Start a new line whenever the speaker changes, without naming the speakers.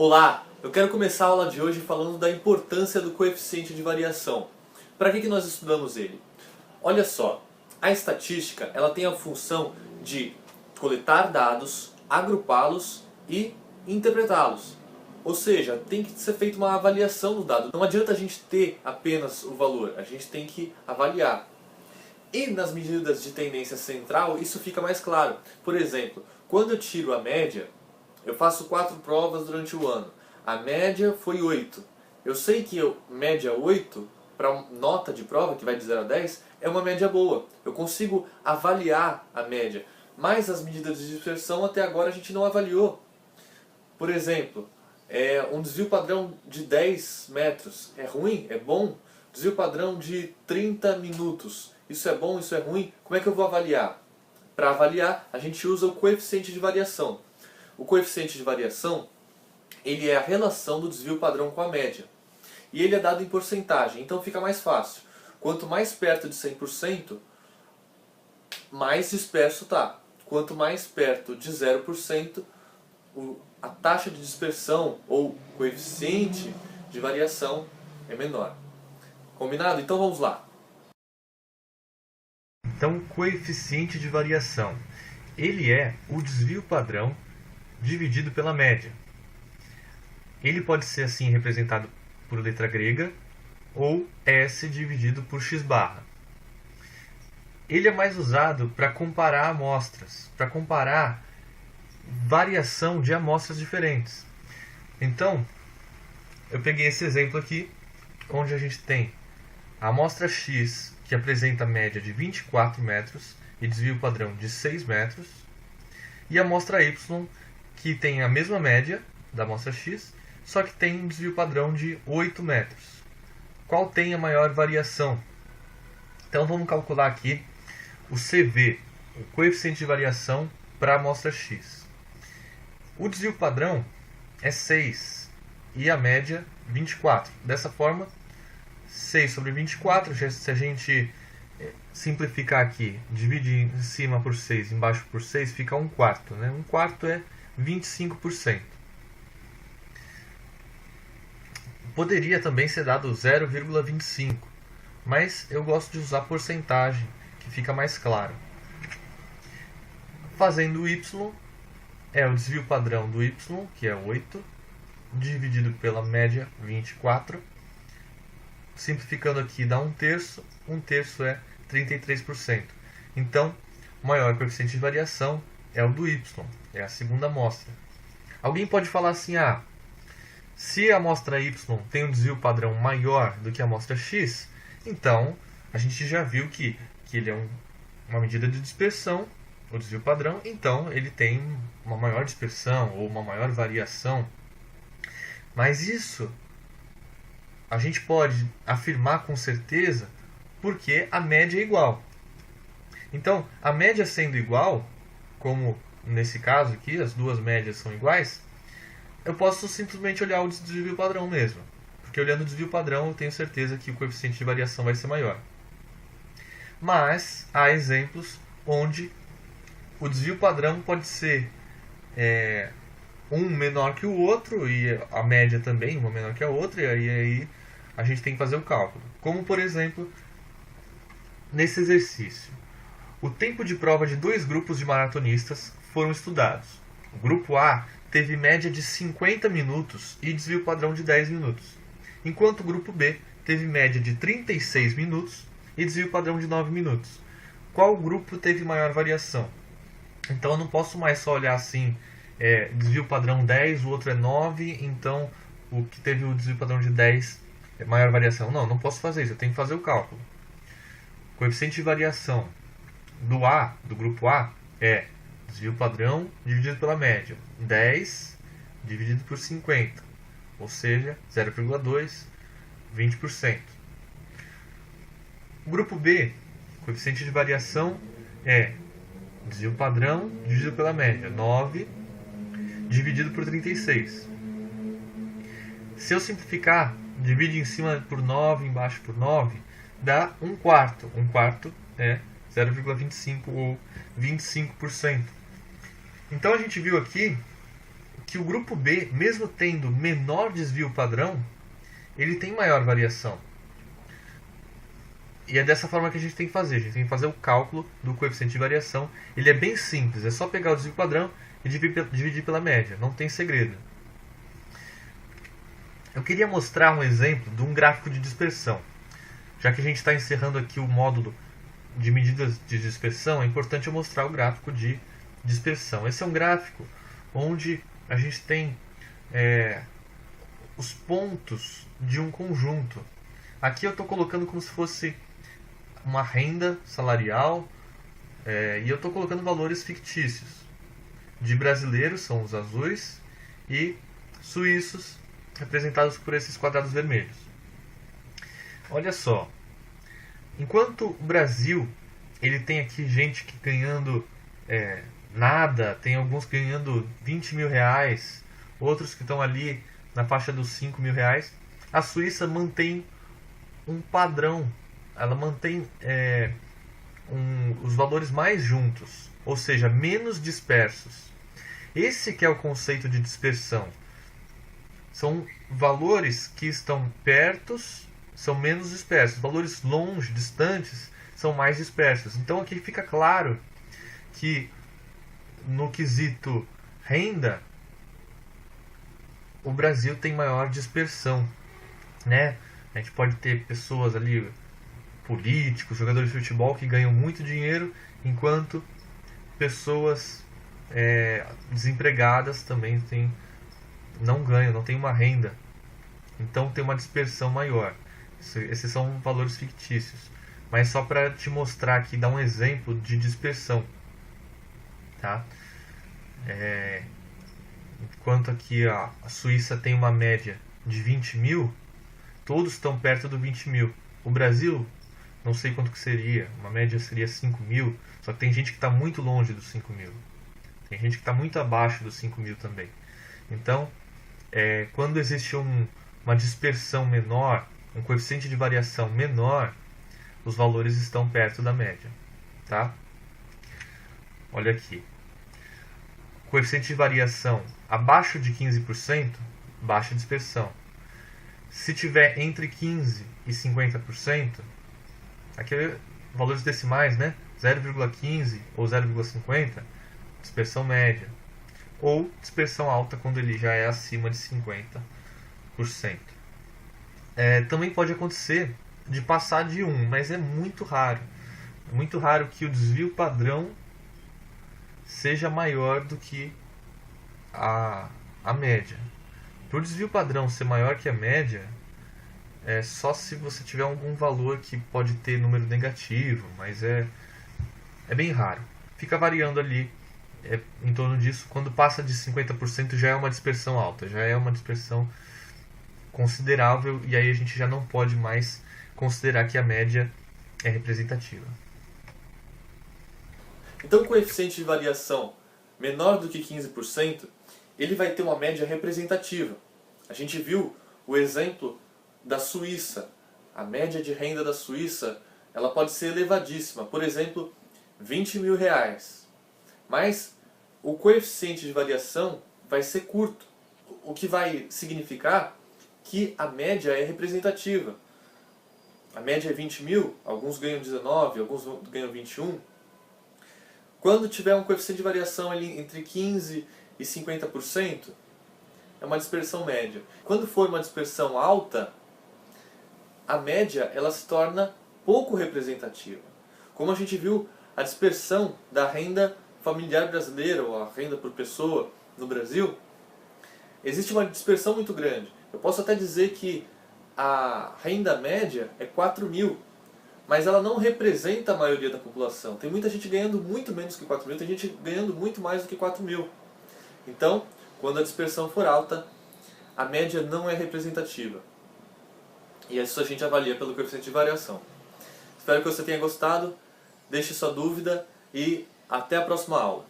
Olá, eu quero começar a aula de hoje falando da importância do coeficiente de variação. Para que nós estudamos ele? Olha só, a estatística ela tem a função de coletar dados, agrupá-los e interpretá-los. Ou seja, tem que ser feita uma avaliação do dado. Não adianta a gente ter apenas o valor, a gente tem que avaliar. E nas medidas de tendência central isso fica mais claro. Por exemplo, quando eu tiro a média, eu faço 4 provas durante o ano. A média foi 8. Eu sei que média 8, para nota de prova, que vai de 0 a 10, é uma média boa. Eu consigo avaliar a média. Mas as medidas de dispersão até agora a gente não avaliou. Por exemplo, um desvio padrão de 10 metros é ruim? É bom? Desvio padrão de 30 minutos. Isso é bom? Isso é ruim? Como é que eu vou avaliar? Para avaliar, a gente usa o coeficiente de variação. O coeficiente de variação, ele é a relação do desvio padrão com a média. E ele é dado em porcentagem, então fica mais fácil. Quanto mais perto de 100%, mais disperso está. Quanto mais perto de 0%, a taxa de dispersão ou coeficiente de variação é menor. Combinado? Então vamos lá.
Então, coeficiente de variação, ele é o desvio padrão dividido pela média. Ele pode ser assim representado por letra grega ou S dividido por x barra. Ele é mais usado para comparar amostras, para comparar variação de amostras diferentes. Então, eu peguei esse exemplo aqui, onde a gente tem a amostra X, que apresenta média de 24 metros e desvio padrão de 6 metros, e a amostra Y, que tem a mesma média da amostra X, só que tem um desvio padrão de 8 metros. Qual tem a maior variação? Então vamos calcular aqui o CV, o coeficiente de variação para a amostra X. O desvio padrão é 6 e a média 24. Dessa forma, 6 sobre 24, se a gente simplificar aqui, dividir em cima por 6, embaixo por 6, fica 1/4. Né? 1/4 é 25%. Poderia também ser dado 0,25, mas eu gosto de usar porcentagem, que fica mais claro. Fazendo o Y, é o desvio padrão do Y, que é 8, dividido pela média 24. Simplificando aqui dá 1/3, 1/3 é 33%. Então, o maior coeficiente de variação é o do Y, é a segunda amostra. Alguém pode falar assim, se a amostra Y tem um desvio padrão maior do que a amostra X, então a gente já viu que ele é uma medida de dispersão, o desvio padrão, então ele tem uma maior dispersão ou uma maior variação. Mas isso a gente pode afirmar com certeza porque a média é igual. Então, a média sendo igual, como nesse caso aqui, as duas médias são iguais, eu posso simplesmente olhar o desvio padrão mesmo. Porque olhando o desvio padrão eu tenho certeza que o coeficiente de variação vai ser maior. Mas há exemplos onde o desvio padrão pode ser um menor que o outro e a média também, uma menor que a outra, e aí a gente tem que fazer o cálculo. Como, por exemplo, nesse exercício. O tempo de prova de 2 grupos de maratonistas foram estudados. O grupo A teve média de 50 minutos e desvio padrão de 10 minutos, enquanto o grupo B teve média de 36 minutos e desvio padrão de 9 minutos. Qual grupo teve maior variação? Então eu não posso mais só olhar assim, desvio padrão 10, o outro é 9, então o que teve o desvio padrão de 10 é maior variação. Não posso fazer isso, eu tenho que fazer o cálculo. O coeficiente de variação do grupo A é desvio padrão dividido pela média, 10 dividido por 50, ou seja, 0,2, 20%. O grupo B, o coeficiente de variação é desvio padrão dividido pela média, 9 dividido por 36. Se eu simplificar, divide em cima por 9, embaixo por 9, dá 1/4. 1/4 é 0,25 ou 25%. Então a gente viu aqui que o grupo B, mesmo tendo menor desvio padrão, ele tem maior variação. E é dessa forma que a gente tem que fazer. A gente tem que fazer o cálculo do coeficiente de variação. Ele é bem simples, é só pegar o desvio padrão e dividir pela média. Não tem segredo. Eu queria mostrar um exemplo de um gráfico de dispersão. Já que a gente está encerrando aqui o módulo de medidas de dispersão, é importante eu mostrar o gráfico de dispersão. Esse é um gráfico onde a gente tem os pontos de um conjunto. Aqui eu estou colocando como se fosse uma renda salarial e eu estou colocando valores fictícios. De brasileiros são os azuis e suíços representados por esses quadrados vermelhos. Olha só, enquanto o Brasil ele tem aqui gente que ganhando nada, tem alguns ganhando 20 mil reais, outros que estão ali na faixa dos 5 mil reais, a Suíça mantém um padrão, ela mantém os valores mais juntos, ou seja, menos dispersos. Esse que é o conceito de dispersão. São valores que estão perto, são menos dispersos. Valores longe, distantes, são mais dispersos. Então aqui fica claro que no quesito renda, o Brasil tem maior dispersão, né? A gente pode ter pessoas ali, políticos, jogadores de futebol que ganham muito dinheiro, enquanto pessoas desempregadas também não ganham, não têm uma renda. Então tem uma dispersão maior. Esses são valores fictícios. Mas só para te mostrar aqui, dar um exemplo de dispersão. Tá? Enquanto aqui a Suíça tem uma média de 20 mil, todos estão perto do 20 mil. O Brasil, não sei quanto que seria, uma média seria 5 mil, só que tem gente que está muito longe dos 5 mil. Tem gente que está muito abaixo dos 5 mil também. Então, quando existe uma dispersão menor, um coeficiente de variação menor, os valores estão perto da média. Tá? Olha aqui. Coeficiente de variação abaixo de 15%, baixa dispersão. Se tiver entre 15% e 50%, aqui é valores decimais, né? 0,15 ou 0,50, dispersão média. Ou dispersão alta quando ele já é acima de 50%. Também pode acontecer de passar de 1, mas é muito raro. É muito raro que o desvio padrão seja maior do que a média. Para o desvio padrão ser maior que a média, é só se você tiver algum valor que pode ter número negativo, mas é bem raro. Fica variando ali em torno disso. Quando passa de 50% já é uma dispersão alta, já é uma dispersão considerável, e aí a gente já não pode mais considerar que a média é representativa.
Então o coeficiente de variação menor do que 15%, ele vai ter uma média representativa. A gente viu o exemplo da Suíça. A média de renda da Suíça, ela pode ser elevadíssima. Por exemplo, 20 mil reais. Mas o coeficiente de variação vai ser curto. O que vai significar que a média é representativa. A média é 20 mil, alguns ganham 19, alguns ganham 21. Quando tiver um coeficiente de variação ali entre 15% e 50%, é uma dispersão média. Quando for uma dispersão alta, a média ela se torna pouco representativa. Como a gente viu, a dispersão da renda familiar brasileira, ou a renda por pessoa no Brasil, existe uma dispersão muito grande. Eu posso até dizer que a renda média é 4 mil, mas ela não representa a maioria da população. Tem muita gente ganhando muito menos que 4 mil, tem gente ganhando muito mais do que 4 mil. Então, quando a dispersão for alta, a média não é representativa. E isso a gente avalia pelo coeficiente de variação. Espero que você tenha gostado, deixe sua dúvida e até a próxima aula.